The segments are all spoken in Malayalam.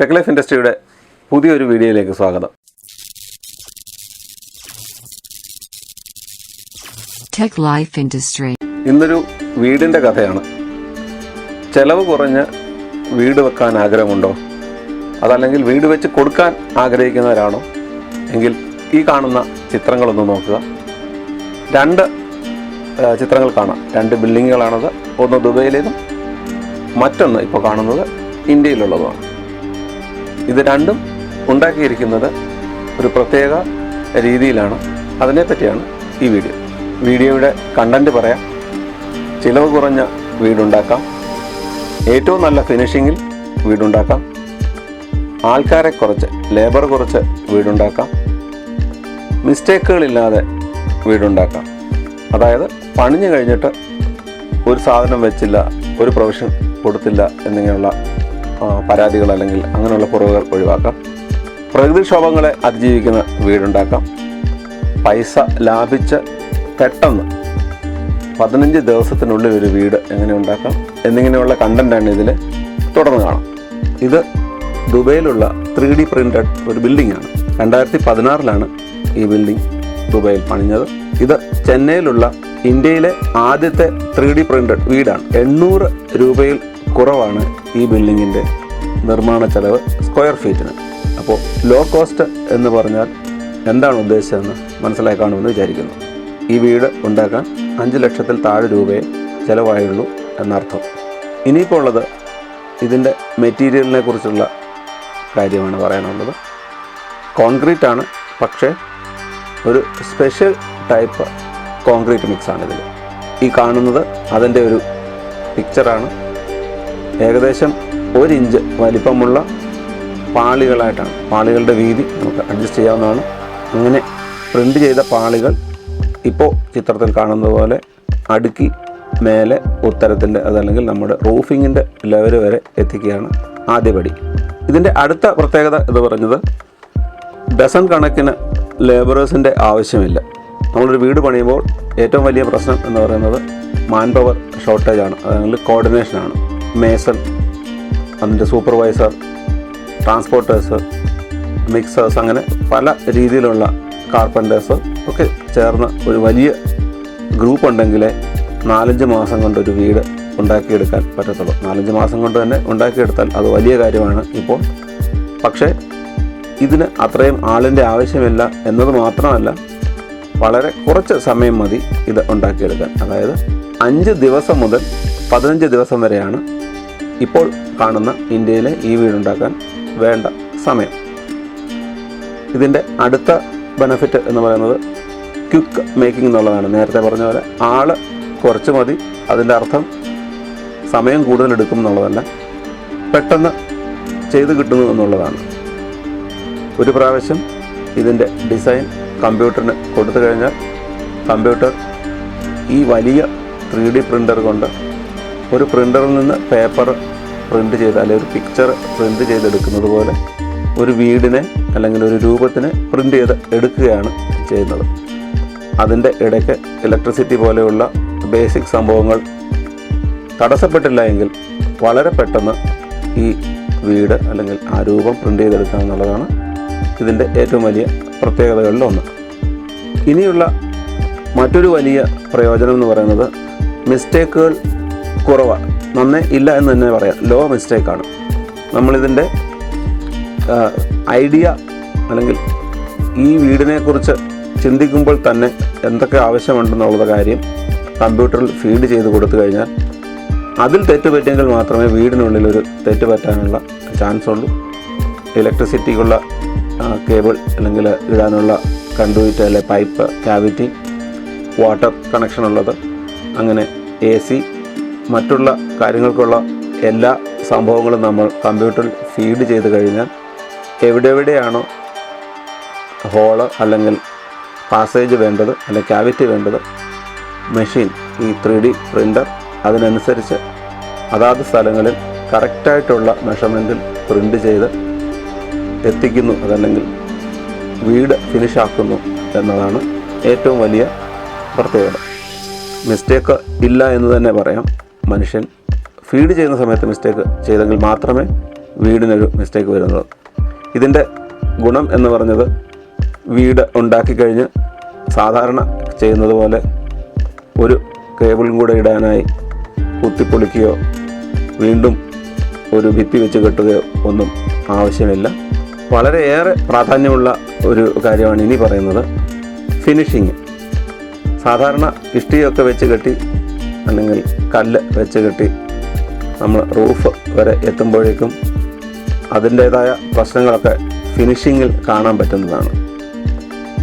ടെക് ലൈഫ് ഇൻഡസ്ട്രിയുടെ പുതിയൊരു വീഡിയോയിലേക്ക് സ്വാഗതം. ടെക് ലൈഫ് ഇൻഡസ്ട്രി ഇന്നൊരു വീടിൻ്റെ കഥയാണ്. ചെലവ് കുറഞ്ഞ് വീട് വെക്കാൻ ആഗ്രഹമുണ്ടോ? അതല്ലെങ്കിൽ വീട് വെച്ച് കൊടുക്കാൻ ആഗ്രഹിക്കുന്നവരാണോ എങ്കിൽ ഈ കാണുന്ന ചിത്രങ്ങളൊന്ന് നോക്കുക. രണ്ട് ചിത്രങ്ങൾ കാണാം. രണ്ട് ബിൽഡിങ്ങുകളാണത്. ഒന്ന് ദുബൈയിലേതും മറ്റൊന്ന് ഇപ്പോൾ കാണുന്നത് ഇന്ത്യയിലുള്ളതുമാണ്. ഇത് രണ്ടും ഉണ്ടാക്കിയിരിക്കുന്നത് ഒരു പ്രത്യേക രീതിയിലാണ്. അതിനെപ്പറ്റിയാണ് ഈ വീഡിയോയുടെ കണ്ടന്റ് പറയാം. ചിലവ് കുറഞ്ഞ വീടുണ്ടാക്കാം, ഏറ്റവും നല്ല ഫിനിഷിങ്ങിൽ വീടുണ്ടാക്കാം, ആൾക്കാരെ കുറച്ച്, ലേബർ കുറച്ച് വീടുണ്ടാക്കാം, മിസ്റ്റേക്കുകളില്ലാതെ വീടുണ്ടാക്കാം. അതായത് പണിഞ്ഞു കഴിഞ്ഞിട്ട് ഒരു സാധനം വെച്ചില്ല, ഒരു പ്രൊവിഷൻ കൊടുത്തില്ല എന്നിങ്ങനെയുള്ള പരാതികൾ അല്ലെങ്കിൽ അങ്ങനെയുള്ള കുറവുകൾ ഒഴിവാക്കാം. പ്രകൃതിക്ഷോഭങ്ങളെ അതിജീവിക്കുന്ന വീടുണ്ടാക്കാം. പൈസ ലാഭിച്ച് പെട്ടെന്ന് 15 ദിവസത്തിനുള്ളിൽ ഒരു വീട് എങ്ങനെ ഉണ്ടാക്കാം എന്നിങ്ങനെയുള്ള കണ്ടന്റാണ് ഇതിൽ. തുടർന്ന് കാണാം. ഇത് ദുബൈയിലുള്ള 3D പ്രിന്റഡ് ഒരു ബിൽഡിംഗ് ആണ്. 2016 ഈ ബിൽഡിംഗ് ദുബൈയിൽ പണിഞ്ഞത്. ഇത് ചെന്നൈയിലുള്ള ഇന്ത്യയിലെ ആദ്യത്തെ 3D പ്രിന്റഡ് വീടാണ്. 800 രൂപയിൽ കുറവാണ് ഈ ബിൽഡിങ്ങിൻ്റെ നിർമ്മാണ ചെലവ് സ്ക്വയർ ഫീറ്റിന്. അപ്പോൾ ലോ കോസ്റ്റ് എന്ന് പറഞ്ഞാൽ എന്താണ് ഉദ്ദേശിച്ചതെന്ന് മനസ്സിലായി കാണുമെന്ന് വിചാരിക്കുന്നു. ഈ വീട് ഉണ്ടാക്കാൻ 5 ലക്ഷത്തിൽ താഴെ രൂപയെ ചിലവായുള്ളൂ എന്നർത്ഥം. ഇനിയിപ്പോൾ ഉള്ളത് ഇതിൻ്റെ മെറ്റീരിയലിനെ കുറിച്ചുള്ള കാര്യമാണ് പറയാനുള്ളത്. കോൺക്രീറ്റ് ആണ്, പക്ഷേ ഒരു സ്പെഷ്യൽ ടൈപ്പ് കോൺക്രീറ്റ് മിക്സാണ് ഇതിൽ. ഈ കാണുന്നത് അതിൻ്റെ ഒരു പിക്ചറാണ്. ഏകദേശം 1 ഇഞ്ച് വലിപ്പമുള്ള പാളികളായിട്ടാണ്. പാളികളുടെ വീതി നമുക്ക് അഡ്ജസ്റ്റ് ചെയ്യാവുന്നതാണ്. അങ്ങനെ പ്രിൻ്റ് ചെയ്ത പാളികൾ ഇപ്പോൾ ചിത്രത്തിൽ കാണുന്നത് പോലെ അടുക്കി മേലെ ഉത്തരത്തിൻ്റെ അതല്ലെങ്കിൽ നമ്മുടെ റൂഫിങ്ങിൻ്റെ ലെവൽ വരെ എത്തിക്കുകയാണ് ആദ്യപടി. ഇതിൻ്റെ അടുത്ത പ്രത്യേകത എന്ന് പറഞ്ഞത് ഡസൺ കണക്കിന് ലേബറേഴ്സിൻ്റെ ആവശ്യമില്ല. നമ്മളൊരു വീട് പണിയുമ്പോൾ ഏറ്റവും വലിയ പ്രശ്നം എന്ന് പറയുന്നത് മാൻ പവർ ഷോർട്ടേജാണ്, അല്ലെങ്കിൽ കോർഡിനേഷനാണ്. മേസൺ, അതിൻ്റെ സൂപ്പർവൈസർ, ട്രാൻസ്പോർട്ടേഴ്സ്, മിക്സേഴ്സ്, അങ്ങനെ പല രീതിയിലുള്ള കാർപ്പൻറ്റേഴ്സ് ഒക്കെ ചേർന്ന് ഒരു വലിയ ഗ്രൂപ്പ് ഉണ്ടെങ്കിലേ 4-5 മാസം കൊണ്ടൊരു വീട് ഉണ്ടാക്കിയെടുക്കാൻ പറ്റത്തുള്ളൂ. 4-5 മാസം കൊണ്ട് തന്നെ ഉണ്ടാക്കിയെടുത്താൽ അത് വലിയ കാര്യമാണ് ഇപ്പോൾ. പക്ഷേ ഇതിന് അത്രയും ആളിൻ്റെ ആവശ്യമില്ല എന്നത് മാത്രമല്ല, വളരെ കുറച്ച് സമയം മതി ഇത് ഉണ്ടാക്കിയെടുക്കാൻ. അതായത് 5 ദിവസം മുതൽ 15 ദിവസം വരെയാണ് ഇപ്പോൾ കാണുന്ന ഇന്ത്യയിലെ ഈ വീടുണ്ടാക്കാൻ വേണ്ട സമയം. ഇതിൻ്റെ അടുത്ത ബെനഫിറ്റ് എന്ന് പറയുന്നത് ക്വിക്ക് മേക്കിംഗ് എന്നുള്ളതാണ്. നേരത്തെ പറഞ്ഞ പോലെ ആൾ കുറച്ച് മതി. അതിൻ്റെ അർത്ഥം സമയം കൂടുതലെടുക്കും എന്നുള്ളതല്ല, പെട്ടെന്ന് ചെയ്ത് കിട്ടുന്നു എന്നുള്ളതാണ്. ഒരു പ്രാവശ്യം ഇതിൻ്റെ ഡിസൈൻ കമ്പ്യൂട്ടറിന് കൊടുത്തു കഴിഞ്ഞാൽ കമ്പ്യൂട്ടർ ഈ വലിയ 3D പ്രിൻ്റർ കൊണ്ട് ഒരു പ്രിൻ്ററിൽ നിന്ന് പേപ്പർ പ്രിൻ്റ് ചെയ്ത് അല്ലെങ്കിൽ ഒരു പിക്ചർ പ്രിൻ്റ് ചെയ്തെടുക്കുന്നത് പോലെ ഒരു വീടിനെ അല്ലെങ്കിൽ ഒരു രൂപത്തിനെ പ്രിൻ്റ് ചെയ്ത് എടുക്കുകയാണ് ചെയ്യുന്നത്. അതിൻ്റെ ഇടയ്ക്ക് ഇലക്ട്രിസിറ്റി പോലെയുള്ള ബേസിക് സംഭവങ്ങൾ തടസ്സപ്പെട്ടില്ല എങ്കിൽ വളരെ പെട്ടെന്ന് ഈ വീട് അല്ലെങ്കിൽ ആ രൂപം പ്രിൻ്റ് ചെയ്തെടുക്കുക എന്നുള്ളതാണ് ഇതിൻ്റെ ഏറ്റവും വലിയ പ്രത്യേകതകളിലൊന്ന്. ഇനിയുള്ള മറ്റൊരു വലിയ പ്രയോജനം എന്ന് പറയുന്നത് മിസ്റ്റേക്കുകൾ കുറവാണ്. നന്നേ ഇല്ല എന്ന് തന്നെ പറയാം. ലോ മിസ്റ്റേക്കാണ്. നമ്മളിതിൻ്റെ ഐഡിയ അല്ലെങ്കിൽ ഈ വീടിനെക്കുറിച്ച് ചിന്തിക്കുമ്പോൾ തന്നെ എന്തൊക്കെ ആവശ്യമുണ്ടെന്നുള്ള കാര്യം കമ്പ്യൂട്ടറിൽ ഫീഡ് ചെയ്ത് കൊടുത്തു കഴിഞ്ഞാൽ അതിൽ തെറ്റുപറ്റിയെങ്കിൽ മാത്രമേ വീടിനുള്ളിലൊരു തെറ്റ് പറ്റാനുള്ള ചാൻസ് ഉള്ളൂ. ഇലക്ട്രിസിറ്റിക്കുള്ള കേബിൾ അല്ലെങ്കിൽ ഇടാനുള്ള കണ്ടുവിറ്റ് അല്ലെ പൈപ്പ്, ക്യാവിറ്റി, വാട്ടർ കണക്ഷൻ ഉള്ളത്, അങ്ങനെ AC, മറ്റുള്ള കാര്യങ്ങൾക്കുള്ള എല്ലാ സംഭവങ്ങളും നമ്മൾ കമ്പ്യൂട്ടറിൽ ഫീഡ് ചെയ്ത് കഴിഞ്ഞാൽ എവിടെയാണോ ഹോള് അല്ലെങ്കിൽ പാസേജ് വേണ്ടത് അല്ലെങ്കിൽ ക്യാവിറ്റി വേണ്ടത്, മെഷീൻ ഈ 3D പ്രിൻ്റർ അതിനനുസരിച്ച് അതാത് സ്ഥലങ്ങളിൽ കറക്റ്റായിട്ടുള്ള മെഷർമെൻറ്റിൽ പ്രിൻ്റ് ചെയ്ത് എത്തിക്കുന്നു. അതല്ലെങ്കിൽ വീട് ഫിനിഷാക്കുന്നു എന്നതാണ് ഏറ്റവും വലിയ പ്രത്യേകത. മിസ്റ്റേക്ക് ഇല്ല എന്ന് തന്നെ പറയാം. മനുഷ്യൻ ഫീഡ് ചെയ്യുന്ന സമയത്ത് മിസ്റ്റേക്ക് ചെയ്തെങ്കിൽ മാത്രമേ വീടിനൊരു മിസ്റ്റേക്ക് വരുന്നത്. ഇതിൻ്റെ ഗുണം എന്ന് പറഞ്ഞത് വീട് ഉണ്ടാക്കി കഴിഞ്ഞ് സാധാരണ ചെയ്യുന്നത് പോലെ ഒരു കേബിളും കൂടെ ഇടാനായി കുത്തിപ്പൊളിക്കുകയോ വീണ്ടും ഒരു ഭിത്തി വെച്ച് കെട്ടുകയോ ഒന്നും ആവശ്യമില്ല. വളരെയേറെ പ്രാധാന്യമുള്ള ഒരു കാര്യമാണ് ഇനി പറയുന്നത് ഫിനിഷിങ്. സാധാരണ ഇഷ്ടികയൊക്കെ വെച്ച് കെട്ടി അല്ലെങ്കിൽ കല്ല് വെച്ച് കെട്ടി നമ്മൾ റൂഫ് വരെ എത്തുമ്പോഴേക്കും അതിൻ്റേതായ പ്രശ്നങ്ങളൊക്കെ ഫിനിഷിങ്ങിൽ കാണാൻ പറ്റുന്നതാണ്.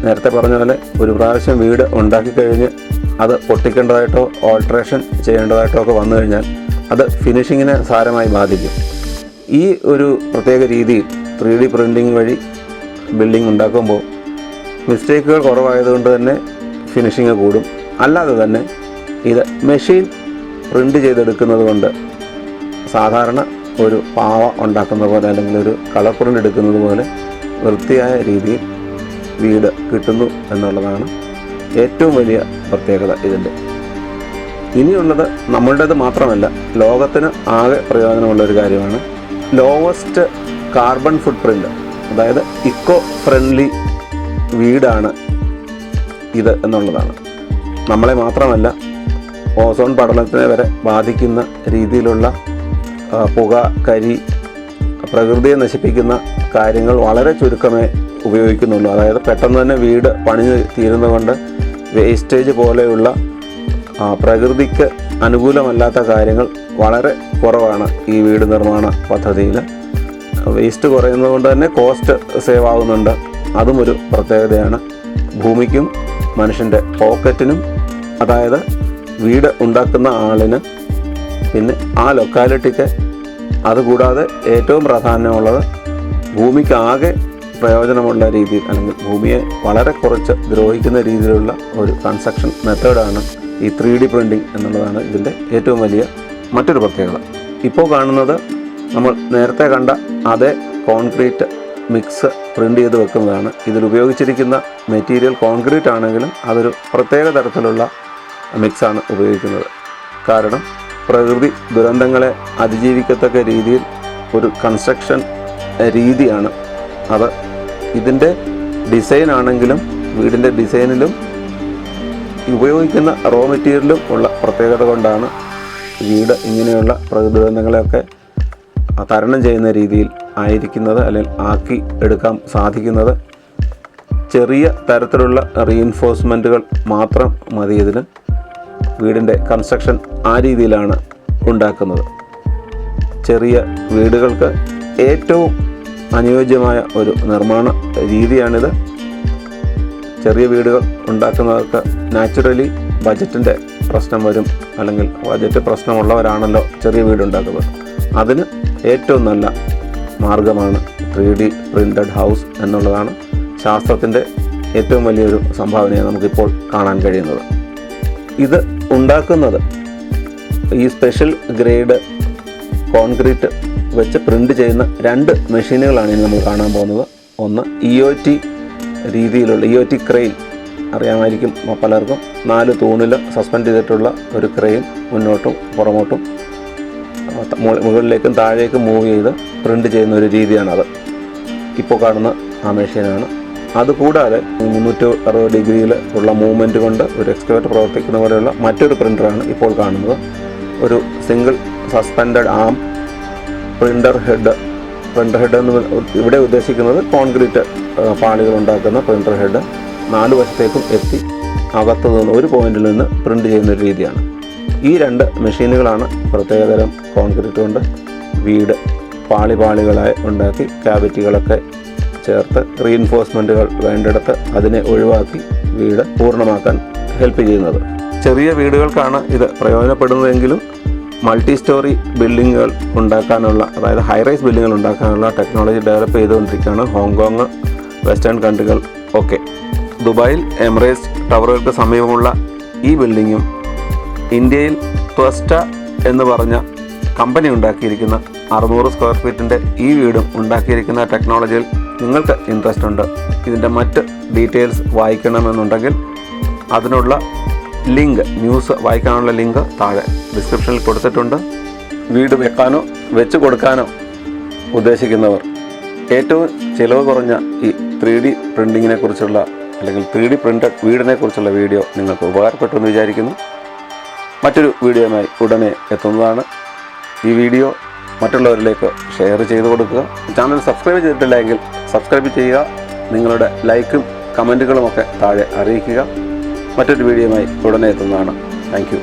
നേരത്തെ പറഞ്ഞ പോലെ ഒരു പ്രാവശ്യം വീട് ഉണ്ടാക്കി കഴിഞ്ഞ് അത് പൊട്ടിക്കേണ്ടതായിട്ടോ ഓൾട്രേഷൻ ചെയ്യേണ്ടതായിട്ടോ ഒക്കെ വന്നു കഴിഞ്ഞാൽ അത് ഫിനിഷിങ്ങിനെ സാരമായി ബാധിക്കും. ഈ ഒരു പ്രത്യേക രീതിയിൽ 3D പ്രിൻറ്റിങ് വഴി ബിൽഡിംഗ് ഉണ്ടാക്കുമ്പോൾ മിസ്റ്റേക്കുകൾ കുറവായതുകൊണ്ട് തന്നെ ഫിനിഷിങ് കൂടും. അല്ലാതെ തന്നെ ഇത് മെഷീൻ പ്രിൻ്റ് ചെയ്തെടുക്കുന്നത് കൊണ്ട് സാധാരണ ഒരു പാവ ഉണ്ടാക്കുന്ന പോലെ അല്ലെങ്കിൽ ഒരു കളർ പ്രിൻ്റ് എടുക്കുന്നത് പോലെ വൃത്തിയായ രീതിയിൽ വീട് കിട്ടുന്നു എന്നുള്ളതാണ് ഏറ്റവും വലിയ പ്രത്യേകത ഇതിൻ്റെ. ഇനിയുള്ളത് നമ്മളുടേത് മാത്രമല്ല, ലോകത്തിന് ആകെ പ്രയോജനമുള്ളൊരു കാര്യമാണ് ലോവസ്റ്റ് കാർബൺ ഫുട് പ്രിൻ്റ്. അതായത് ഇക്കോ ഫ്രണ്ട്ലി വീടാണ് ഇത് എന്നുള്ളതാണ്. നമ്മളെ മാത്രമല്ല, ഓസോൺ പടലത്തിനെ വരെ ബാധിക്കുന്ന രീതിയിലുള്ള പുക, കരി, പ്രകൃതിയെ നശിപ്പിക്കുന്ന കാര്യങ്ങൾ വളരെ ചുരുക്കമേ ഉപയോഗിക്കുന്നുള്ളൂ. അതായത് പെട്ടെന്ന് തന്നെ വീട് പണിഞ്ഞ് തീരുന്നതുകൊണ്ട് വേസ്റ്റേജ് പോലെയുള്ള പ്രകൃതിക്ക് അനുകൂലമല്ലാത്ത കാര്യങ്ങൾ വളരെ കുറവാണ് ഈ വീട് നിർമ്മാണ പദ്ധതിയിൽ. വേസ്റ്റ് കുറയുന്നത് കൊണ്ട് തന്നെ കോസ്റ്റ് സേവ് ആകുന്നുണ്ട്. അതും ഒരു പ്രത്യേകതയാണ്. ഭൂമിക്കും മനുഷ്യൻ്റെ പോക്കറ്റിനും, അതായത് വീട് ഉണ്ടാക്കുന്ന ആളിന്, പിന്നെ ആ ലൊക്കാലിറ്റിക്ക്. അതുകൂടാതെ ഏറ്റവും പ്രാധാന്യമുള്ളത് ഭൂമിക്കാകെ പ്രയോജനമുള്ള രീതിയിൽ അല്ലെങ്കിൽ ഭൂമിയെ വളരെ കുറച്ച് ദ്രോഹിക്കുന്ന രീതിയിലുള്ള ഒരു കൺസ്ട്രക്ഷൻ മെത്തേഡാണ് ഈ 3D പ്രിൻറ്റിങ് എന്നുള്ളതാണ് ഇതിൻ്റെ ഏറ്റവും വലിയ മറ്റൊരു പ്രത്യേകത. ഇപ്പോൾ കാണുന്നത് നമ്മൾ നേരത്തെ കണ്ട അതേ കോൺക്രീറ്റ് മിക്സ് പ്രിൻ്റ് ചെയ്ത് വെക്കുന്നതാണ്. ഇതിൽ ഉപയോഗിച്ചിരിക്കുന്ന മെറ്റീരിയൽ കോൺക്രീറ്റ് ആണെങ്കിലും അതൊരു പ്രത്യേക തരത്തിലുള്ള മിക്സാണ് ഉപയോഗിക്കുന്നത്. കാരണം പ്രകൃതി ദുരന്തങ്ങളെ അതിജീവിക്കത്തക്ക രീതിയിൽ ഒരു കൺസ്ട്രക്ഷൻ രീതിയാണ് അത്. ഇതിൻ്റെ ഡിസൈൻ ആണെങ്കിലും വീടിൻ്റെ ഡിസൈനിലും ഉപയോഗിക്കുന്ന റോ മെറ്റീരിയലും ഉള്ള പ്രത്യേകത കൊണ്ടാണ് വീട് ഇങ്ങനെയുള്ള പ്രകൃതി ദുരന്തങ്ങളെയൊക്കെ തരണം ചെയ്യുന്ന രീതിയിൽ ആയിരിക്കുന്നത്, അല്ലെങ്കിൽ ആക്കി എടുക്കാൻ സാധിക്കുന്നത്. ചെറിയ തരത്തിലുള്ള റീഇൻഫോഴ്സ്മെൻറ്റുകൾ മാത്രം മതി ഇതിന്. വീടിൻ്റെ കൺസ്ട്രക്ഷൻ ആ രീതിയിലാണ് ഉണ്ടാക്കുന്നത്. ചെറിയ വീടുകൾക്ക് ഏറ്റവും അനുയോജ്യമായ ഒരു നിർമ്മാണ രീതിയാണിത്. ചെറിയ വീടുകൾ ഉണ്ടാക്കുന്നവർക്ക് നാച്ചുറലി ബജറ്റിൻ്റെ പ്രശ്നം വരും, അല്ലെങ്കിൽ ബജറ്റ് പ്രശ്നമുള്ളവരാണല്ലോ ചെറിയ വീടുണ്ടാക്കുന്നത്. അതിന് ഏറ്റവും നല്ല മാർഗമാണ് 3D പ്രിൻറ്റഡ് ഹൗസ് എന്നുള്ളതാണ് ശാസ്ത്രത്തിൻ്റെ ഏറ്റവും വലിയൊരു സംഭാവനയെ നമുക്കിപ്പോൾ കാണാൻ കഴിയുന്നത്. ഇത് ഉണ്ടാക്കുന്നത് ഈ സ്പെഷ്യൽ ഗ്രേഡ് കോൺക്രീറ്റ് വെച്ച് പ്രിൻ്റ് ചെയ്യുന്ന 2 മെഷീനുകളാണ് ഇനി നമ്മൾ കാണാൻ പോകുന്നത്. ഒന്ന് EOT രീതിയിലുള്ള EOT ക്രെയിൻ, അറിയാമായിരിക്കും പലർക്കും. 4 തൂണിൽ സസ്പെൻഡ് ചെയ്തിട്ടുള്ള ഒരു ക്രെയിൻ മുന്നോട്ടും പുറമോട്ടും മുകളിലേക്കും താഴേക്കും മൂവ് ചെയ്ത് പ്രിൻ്റ് ചെയ്യുന്ന ഒരു രീതിയാണത്. ഇപ്പോൾ കാണുന്ന ആ മെഷീനാണ്. അതുകൂടാതെ 360 ഡിഗ്രിയിൽ ഉള്ള മൂവ്മെൻറ്റ് കൊണ്ട് ഒരു എക്സ്കവേറ്റർ പ്രവർത്തിക്കുന്ന പോലെയുള്ള മറ്റൊരു പ്രിൻ്ററാണ് ഇപ്പോൾ കാണുന്നത്. ഒരു സിംഗിൾ സസ്പെൻഡഡ് ആം പ്രിൻ്റർ ഹെഡ് എന്ന് ഇവിടെ ഉദ്ദേശിക്കുന്നത് കോൺക്രീറ്റ് പാളികൾ ഉണ്ടാക്കുന്ന പ്രിൻ്റർ ഹെഡ് 4 വശത്തേക്കും എത്തി അകത്ത് നിന്ന് ഒരു പോയിന്റിൽ നിന്ന് പ്രിൻ്റ് ചെയ്യുന്ന ഒരു രീതിയാണ്. ഈ 2 മെഷീനുകളാണ് പ്രത്യേകതരം കോൺക്രീറ്റ് കൊണ്ട് വീട് പാളികളായി ഉണ്ടാക്കി ക്യാവിറ്റികളൊക്കെ ചേർത്ത് റീഇൻഫോഴ്സ്മെൻറ്റുകൾ വേണ്ടിടത്ത് അതിനെ ഒഴിവാക്കി വീട് പൂർണ്ണമാക്കാൻ ഹെൽപ്പ് ചെയ്യുന്നത്. ചെറിയ വീടുകൾക്കാണ് ഇത് പ്രയോജനപ്പെടുന്നതെങ്കിലും മൾട്ടി സ്റ്റോറി ബിൽഡിങ്ങുകൾ ഉണ്ടാക്കാനുള്ള, അതായത് ഹൈറൈസ് ബിൽഡിങ്ങുകൾ ഉണ്ടാക്കാനുള്ള ടെക്നോളജി ഡെവലപ്പ് ചെയ്തുകൊണ്ടിരിക്കുകയാണ് ഹോങ്കോങ്, വെസ്റ്റേൺ കൺട്രികൾ ഒക്കെ. ദുബായിൽ എമിറേറ്റ്സ് ടവറുകൾക്ക് സമീപമുള്ള ഈ ബിൽഡിങ്ങും ഇന്ത്യയിൽ ട്വസ്റ്റ എന്ന് പറഞ്ഞ കമ്പനി ഉണ്ടാക്കിയിരിക്കുന്ന 600 സ്ക്വയർ ഫീറ്റിൻ്റെ ഈ വീടും ഉണ്ടാക്കിയിരിക്കുന്ന ടെക്നോളജിയിൽ നിങ്ങൾക്ക് ഇൻട്രസ്റ്റ് ഉണ്ട്, ഇതിൻ്റെ മറ്റ് ഡീറ്റെയിൽസ് വായിക്കണമെന്നുണ്ടെങ്കിൽ അതിനുള്ള ലിങ്ക്, ന്യൂസ് വായിക്കാനുള്ള ലിങ്ക് താഴെ ഡിസ്ക്രിപ്ഷനിൽ കൊടുത്തിട്ടുണ്ട്. വീട് വെക്കാനോ വെച്ച് കൊടുക്കാനോ ഉദ്ദേശിക്കുന്നവർ ഏറ്റവും ചിലവ് കുറഞ്ഞ ഈ 3D പ്രിൻറ്റിങ്ങിനെ കുറിച്ചുള്ള അല്ലെങ്കിൽ 3D പ്രിൻ്റഡ് വീടിനെ കുറിച്ചുള്ള വീഡിയോ നിങ്ങൾക്ക് ഉപകാരപ്പെട്ടു എന്ന് വിചാരിക്കുന്നു. മറ്റൊരു വീഡിയോയുമായി ഉടനെ എത്തുന്നതാണ്. ഈ വീഡിയോ മറ്റുള്ളവരിലേക്ക് ഷെയർ ചെയ്ത് കൊടുക്കുക. ചാനൽ സബ്സ്ക്രൈബ് ചെയ്തിട്ടില്ല എങ്കിൽ സബ്സ്ക്രൈബ് ചെയ്യുക. നിങ്ങളുടെ ലൈക്കും കമൻറ്റുകളുമൊക്കെ താഴെ അറിയിക്കുക. മറ്റൊരു വീഡിയോയുമായി ഉടനെ എത്തുന്നതാണ്. Thank you.